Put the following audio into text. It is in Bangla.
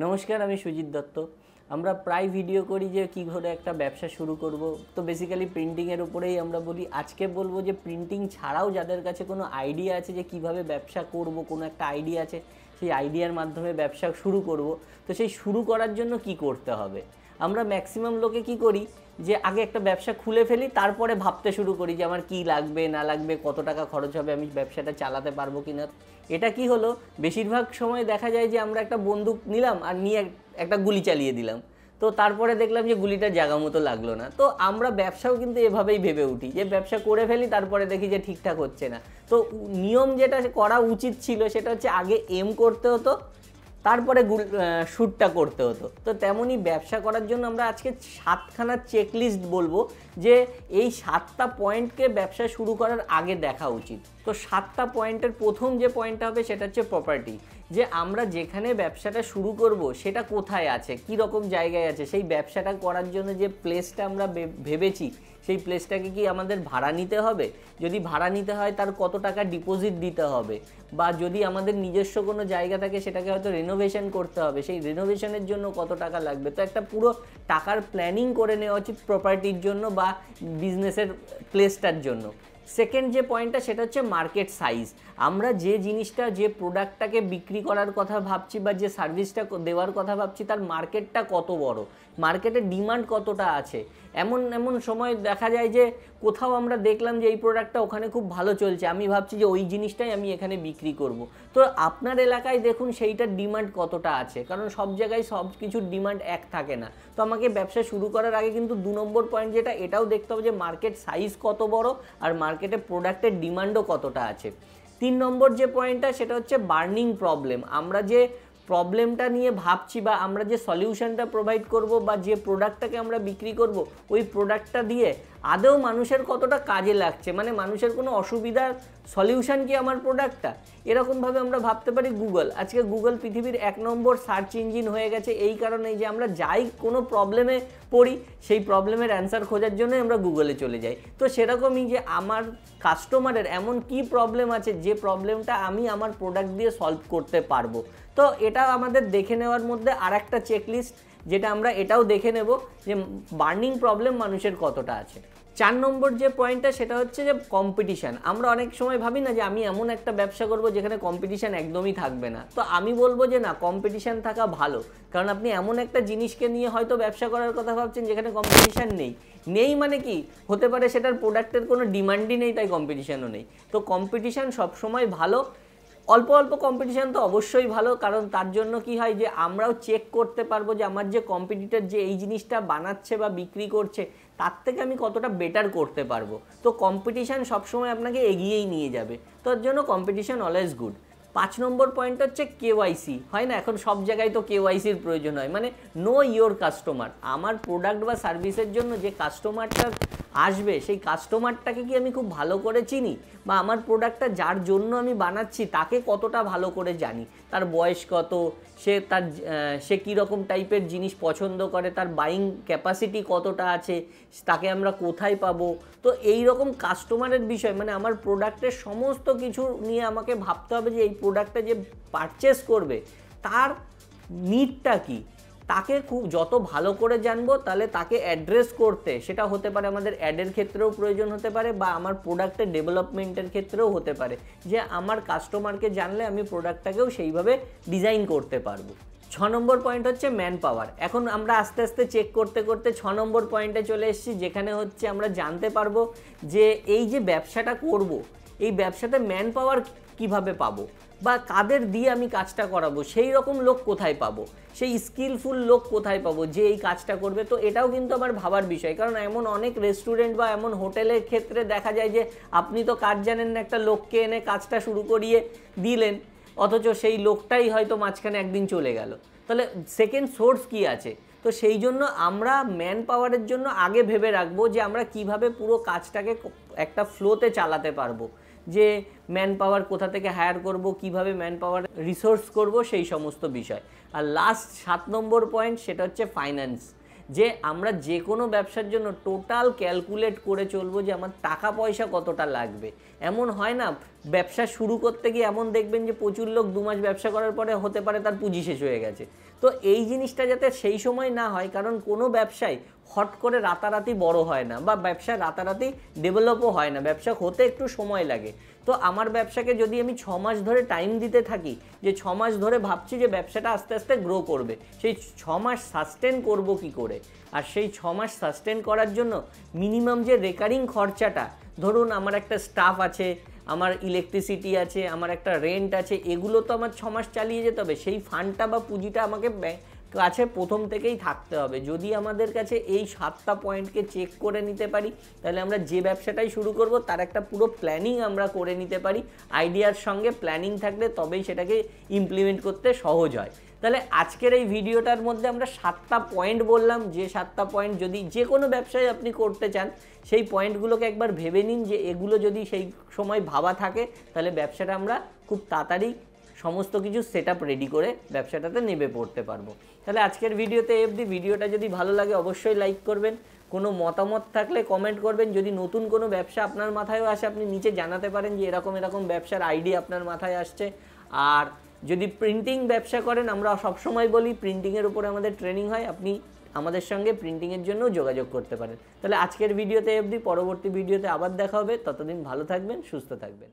নমস্কার, আমি সুজিত দত্ত। আমরা প্রায় ভিডিও করি যে কী করে একটা ব্যবসা শুরু করব। তো বেসিক্যালি প্রিন্টিংয়ের উপরেই আমরা বলি। আজকে বলবো যে প্রিন্টিং ছাড়াও যাদের কাছে কোনো আইডিয়া আছে যে কিভাবে ব্যবসা করব, কোনো একটা আইডিয়া আছে, সেই আইডিয়ার মাধ্যমে ব্যবসা শুরু করব, তো সেই শুরু করার জন্য কি করতে হবে। আমরা ম্যাক্সিমাম লোকে কি করি যে আগে একটা ব্যবসা খুলে ফেলি, তারপরে ভাবতে শুরু করি যে আমার কি লাগবে না লাগবে, কত টাকা খরচ হবে, আমি ব্যবসাটা চালাতে পারবো কি না। এটা কি হলো, বেশিরভাগ সময় দেখা যায় যে আমরা একটা বন্দুক নিলাম আর নিয়ে একটা গুলি চালিয়ে দিলাম, তো তারপরে দেখলাম যে গুলিটা জায়গা মতো লাগলো না। তো আমরা ব্যবসাও কিন্তু এভাবেই ভেবে উঠি যে ব্যবসা করে ফেলি, তারপরে দেখি যে ঠিকঠাক হচ্ছে না। তো নিয়ম যেটা করা উচিত ছিল সেটা হচ্ছে আগে এম করতে হতো, তারপরে শ্যুটটা করতে হতো। তো তেমনই ব্যবসা করার জন্য আমরা আজকে 7খানা চেকলিস্ট বলবো যে এই 7টা পয়েন্টকে ব্যবসা শুরু করার আগে দেখা উচিত। তো 7টা পয়েন্টের প্রথম যে পয়েন্টটা হবে সেটা হচ্ছে প্রপার্টি, যে আমরা যেখানে ব্যবসাটা শুরু করব সেটা কোথায় আছে, কি রকম জায়গায় আছে, সেই ব্যবসাটা করার জন্য যে প্লেসটা আমরা ভেবেছি সেই প্লেসটাকে কি আমাদের ভাড়া নিতে হবে, যদি ভাড়া নিতে হয় তার কত টাকা ডিপোজিট দিতে হবে, বা যদি আমাদের নিজস্ব কোনো জায়গা থাকে সেটাকে হয়তো রেনোভেশন করতে হবে, সেই রেনোভেশনের জন্য কত টাকা লাগবে। তো একটা পুরো টাকার প্ল্যানিং করে নেওয়া উচিত প্রপার্টির জন্য বা বিজনেসের প্লেসটার জন্য। সেকেন্ড যে পয়েন্টটা সেটা হচ্ছে মার্কেট সাইজ। আমরা যে জিনিসটা, যে প্রোডাক্টটাকে বিক্রি করার কথা ভাবছি বা যে সার্ভিসটা দেওয়ার কথা ভাবছি তার মার্কেটটা কত বড়, মার্কেটের ডিমান্ড কতটা আছে। এমন এমন সময় দেখা যায় যে কোথাও আমরা দেখলাম যে এই প্রোডাক্টটা ওখানে খুব ভালো চলছে, আমি ভাবছি যে ওই জিনিসটাই আমি এখানে বিক্রি করব। তো আপনার এলাকায় দেখুন সেইটার ডিমান্ড কতটা আছে, কারণ সব জায়গায় সব কিছুর ডিমান্ড এক থাকে না। তো আমাকে ব্যবসা শুরু করার আগে কিন্তু 2 নম্বর পয়েন্ট যেটা, এটাও দেখতে হবে যে মার্কেট সাইজ কত বড় আর মার্কেটে প্রোডাক্টের ডিমান্ডও কতটা আছে। 3 নম্বর যে পয়েন্টটা সেটা হচ্ছে বার্নিং প্রবলেম। আমরা যে প্রবলেমটা নিয়ে ভাবছি বা আমরা যে সলিউশনটা প্রোভাইড করব বা যে প্রোডাক্টটাকে আমরা বিক্রি করব, ওই প্রোডাক্টটা দিয়ে আদৌ মানুষের কতটা কাজে লাগছে, মানে মানুষের কোনো অসুবিধার সলিউশন কি আমার প্রোডাক্টটা। এরকমভাবে আমরা ভাবতে পারি গুগল। আজকে গুগল পৃথিবীর 1 নম্বর সার্চ ইঞ্জিন হয়ে গেছে এই কারণেই যে আমরা যাই কোনো প্রবলেমে পড়ি, সেই প্রবলেমের অ্যান্সার খোঁজার জন্যই আমরা গুগলে চলে যাই। তো সেরকমই যে আমার কাস্টমারের এমন কি প্রবলেম আছে যে প্রবলেমটা আমি আমার প্রোডাক্ট দিয়ে সলভ করতে পারবো। তো এটা আমাদের দেখে নেওয়ার মধ্যে আর একটা চেকলিস্ট, যেটা আমরা এটাও দেখে নেব যে বার্নিং প্রবলেম মানুষের কতটা আছে। 4 নম্বর যে পয়েন্টটা সেটা হচ্ছে যে কম্পিটিশান। আমরা অনেক সময় ভাবি না যে আমি এমন একটা ব্যবসা করব যেখানে কম্পিটিশান একদমই থাকবে না। তো আমি বলবো যে না, কম্পিটিশান থাকা ভালো, কারণ আপনি এমন একটা জিনিসকে নিয়ে হয়তো ব্যবসা করার কথা ভাবছেন যেখানে কম্পিটিশান নেই মানে কি হতে পারে, সেটার প্রোডাক্টের কোনো ডিমান্ডই নেই, তাই কম্পিটিশানও নেই। তো কম্পিটিশান সবসময় ভালো। অল্প অল্প কম্পিটিশান তো অবশ্যই ভালো, কারণ তার জন্য কি হয় যে আমরাও চেক করতে পারবো যে আমার যে কম্পিটিটর যে এই জিনিসটা বানাচ্ছে বা বিক্রি করছে তার থেকে আমি কতটা বেটার করতে পারবো। তো কম্পিটিশান সবসময় আপনাকে এগিয়েই নিয়ে যাবে, তার জন্য কম্পিটিশান অলওয়েজ গুড। 5 নম্বর পয়েন্ট হচ্ছে কেওয়াইসি। হয় না, এখন সব জায়গায় তো কেওয়াইসির প্রয়োজন হয়, মানে নো ইয়োর কাস্টমার। আমার প্রোডাক্ট বা সার্ভিসের জন্য যে কাস্টমারটা আসবে সেই কাস্টমারটাকে কি আমি খুব ভালো করে চিনি, বা আমার প্রোডাক্টটা যার জন্য আমি বানাচ্ছি তাকে কতটা ভালো করে জানি, তার বয়স কত, সে কীরকম টাইপের জিনিস পছন্দ করে, তার বাইং ক্যাপাসিটি কতটা আছে, তাকে আমরা কোথায় পাবো। তো এই রকম কাস্টমারের বিষয়, মানে আমার প্রোডাক্টের সমস্ত কিছু নিয়ে আমাকে ভাবতে হবে যে এই প্রোডাক্টটা যে পারচেস করবে তার নিডটা কী, তাকে খুব যত ভালো করে জানবো তাহলে তাকে অ্যাড্রেস করতে, সেটা হতে পারে আমাদের অ্যাডের ক্ষেত্রেও প্রয়োজন হতে পারে বা আমার প্রোডাক্টের ডেভেলপমেন্টের ক্ষেত্রেও হতে পারে, যে আমার কাস্টমারকে জানলে আমি প্রোডাক্টটাকেও সেইভাবে ডিজাইন করতে পারবো। 6 নম্বর পয়েন্ট হচ্ছে ম্যান পাওয়ার। এখন আমরা আস্তে আস্তে চেক করতে করতে 6 নম্বর পয়েন্টে চলে এসেছি, যেখানে হচ্ছে আমরা জানতে পারবো যে এই যে ব্যবসাটা করব, এই ব্যবসাতে ম্যান পাওয়ার কীভাবে পাবো বা কাদের দিয়ে আমি কাজটা করাবো, সেই রকম লোক কোথায় পাবো, সেই স্কিলফুল লোক কোথায় পাবো যে এই কাজটা করবে। তো এটাও কিন্তু আমার ভাবার বিষয়, কারণ এমন অনেক রেস্টুরেন্ট বা এমন হোটেলের ক্ষেত্রে দেখা যায় যে আপনি তো কাজ জানেন না, একটা লোককে এনে কাজটা শুরু করিয়ে দিলেন, অথচ সেই লোকটাই হয়তো মাঝখানে একদিন চলে গেল। তাহলে সেকেন্ড সোর্স কি আছে? তো সেই জন্য আমরা ম্যান পাওয়ারের জন্য আগে ভেবে রাখবো যে আমরা কিভাবে পুরো কাজটাকে একটা ফ্লোতে চালাতে পারবো, যে ম্যান পাওয়ার কোথা থেকে হায়ার করব, কিভাবে ম্যান পাওয়ার রিসোর্স করব, সেই সমস্ত বিষয়। আর লাস্ট 7 নম্বর পয়েন্ট সেটা হচ্ছে ফাইন্যান্স, যে আমরা যে কোনো ব্যবসার জন্য টোটাল ক্যালকুলেট করে চলবো যে আমার টাকা পয়সা কতটা লাগবে। এমন হয় না ব্যবসা শুরু করতে গিয়ে এমন দেখবেন যে প্রচুর লোক 2 মাস ব্যবসা করার পরে হতে পারে তার পুঁজি শেষ হয়ে গেছে। তো এই জিনিসটা যাতে সেই সময় না হয়, কারণ কোনো ব্যবসায় হট করে রাতারাতি বড় হয় না, বা ব্যবসা রাতারাতি ডেভেলপও হয় না, ব্যবসা হতে একটু সময় লাগে। তো আমার ব্যবসাকে যদি আমি 6 মাস ধরে টাইম দিতে থাকি, যে 6 মাস ধরে ভাবছি যে ব্যবসাটা আস্তে আস্তে গ্রো করবে, সেই 6 মাস সাস্টেন করব কি করে, আর সেই 6 মাস সাস্টেন করার জন্য মিনিমাম যে রেকারিং খরচাটা, ধরুন আমার একটা স্টাফ আছে, আমার ইলেকট্রিসিটি আছে, আমার একটা রেন্ট আছে, এগুলো তো আমার 6 মাস চালিয়ে যেতে হবে। সেই ফান্ডটা বা পুঁজিটা আমাকে কাছে প্রথম থেকেই থাকতে হবে। যদি আমাদের কাছে এই 7টা পয়েন্টকে চেক করে নিতে পারি, তাহলে আমরা যে ব্যবসাটাই শুরু করব তার একটা পুরো প্ল্যানিং আমরা করে নিতে পারি। আইডিয়ার সঙ্গে প্ল্যানিং থাকলে তবেই সেটাকে ইমপ্লিমেন্ট করতে সহজ হয়। তাহলে আজকের এই ভিডিওটার মধ্যে আমরা 7টা পয়েন্ট বললাম, যে 7টা পয়েন্ট যদি যে কোনো ব্যবসায় আপনি করতে চান, সেই পয়েন্টগুলোকে একবার ভেবে নিন, যে এগুলো যদি সেই সময় ভাবা থাকে, তাহলে ব্যবসাটা আমরা খুব তাড়াতাড়ি সমস্ত কিছু সেট আপ রেডি করে ব্যবসাটাতে নেমে পড়তে পারবো। তাহলে আজকের ভিডিওতে অবধি। ভিডিওটা যদি ভালো লাগে অবশ্যই লাইক করবেন, কোনো মতামত থাকলে কমেন্ট করবেন, যদি নতুন কোনো ব্যবসা আপনার মাথায়ও আসে আপনি নিচে জানাতে পারেন যে এরকম এরকম ব্যবসার আইডিয়া আপনার মাথায় আসছে। আর যদি প্রিন্টিং ব্যবসা করেন, আমরা সবসময় বলি প্রিন্টিংয়ের উপরে আমাদের ট্রেনিং হয়, আপনি আমাদের সঙ্গে প্রিন্টিংয়ের জন্য যোগাযোগ করতে পারেন। তাহলে আজকের ভিডিওতে অবধি, পরবর্তী ভিডিওতে আবার দেখা হবে। ততদিন ভালো থাকবেন, সুস্থ থাকবেন।